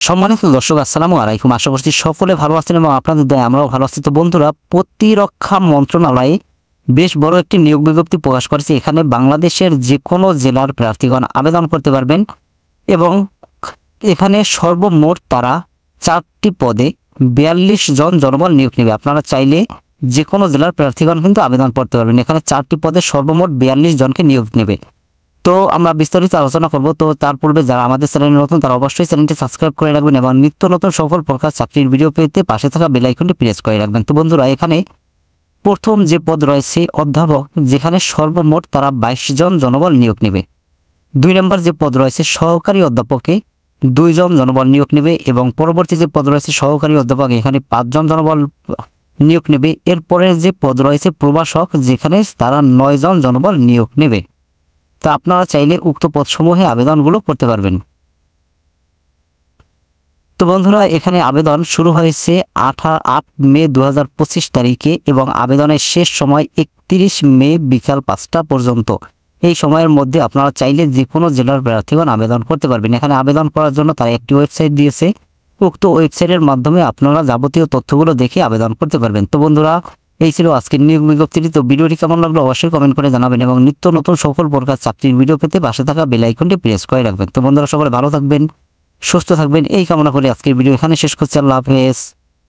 সম্মানিত দর্শক, আসসালামু আলাইকুম। আশা করছি সকলে ভালো আছেন এবং আপনাদের দয়ায় আমরাও ভালো আছি। তো বন্ধুরা, প্রতিরক্ষা মন্ত্রণালয় বেশ বড় একটি নিয়োগ বিজ্ঞপ্তি প্রকাশ করেছে। এখানে বাংলাদেশের যে কোনো জেলার প্রার্থীগণ আবেদন করতে পারবেন এবং এখানে সর্বমোট তারা 4টি পদে 42 জন জনবল নিয়োগ নেবে। আপনারা চাইলে যে কোনো জেলার প্রার্থীগণ কিন্তু আবেদন করতে পারবেন। এখানে 4টি পদে সর্বমোট 42 জনকে নিয়োগ নেবে। তো আমরা বিস্তারিত আলোচনা করব। তো তার পূর্বে যারা আমাদের চ্যানেলে নতুন তারা অবশ্যই চ্যানেলটি সাবস্ক্রাইব করে রাখবেন এবং নিত্য নতুন সকল প্রকার চাকরির ভিডিও পেতে পাশে থাকা বেল আইকনটি প্রেস করে রাখবেন। তো বন্ধুরা, এখানে প্রথম যে পদ রয়েছে অধ্যাপক, যেখানে সর্বমোট তারা 22 জন জনবল নিয়োগ নেবে। 2 নম্বর যে পদ রয়েছে সহকারী অধ্যাপকে 2 জন জনবল নিয়োগ নেবে এবং পরবর্তী যে পদ রয়েছে সহকারী অধ্যাপক, এখানে 5 জন জনবল নিয়োগ নেবে। এরপরে যে পদ রয়েছে প্রভাষক, যেখানে তারা 9 জন জনবল নিয়োগ নেবে। তা আপনারা চাইলে উক্ত পদসমূহে আবেদনগুলো করতে পারবেন। তো বন্ধুরা, এখানে আবেদন শুরু হয়েছে 8 মে 2025 তারিখে এবং আবেদনের শেষ সময় 31 মে বিকাল 5টা পর্যন্ত। এই সময়ের মধ্যে আপনারা চাইলে যে কোনো জেলার প্রার্থীগণ আবেদন করতে পারবেন। এখানে আবেদন করার জন্য তারা একটি ওয়েবসাইট দিয়েছে। উক্ত ওয়েবসাইটের মাধ্যমে আপনারা যাবতীয় তথ্যগুলো দেখে আবেদন করতে পারবেন। তো বন্ধুরা, এই ছিল আজকের নিয়োগ বিজ্ঞপ্তিটি। তো ভিডিওটি কেমন লাগলো অবশ্যই কমেন্ট করে জানাবেন এবং নিত্য নতুন সকল প্রকার চাকরির ভিডিও পেতে পাশে থাকা বেল আইকনটি প্রেস করে রাখবেন। তো বন্ধুরা, সকলে ভালো থাকবেন, সুস্থ থাকবেন এই কামনা করে আজকের ভিডিও এখানে শেষ করছি। আল্লাহ হাফেজ।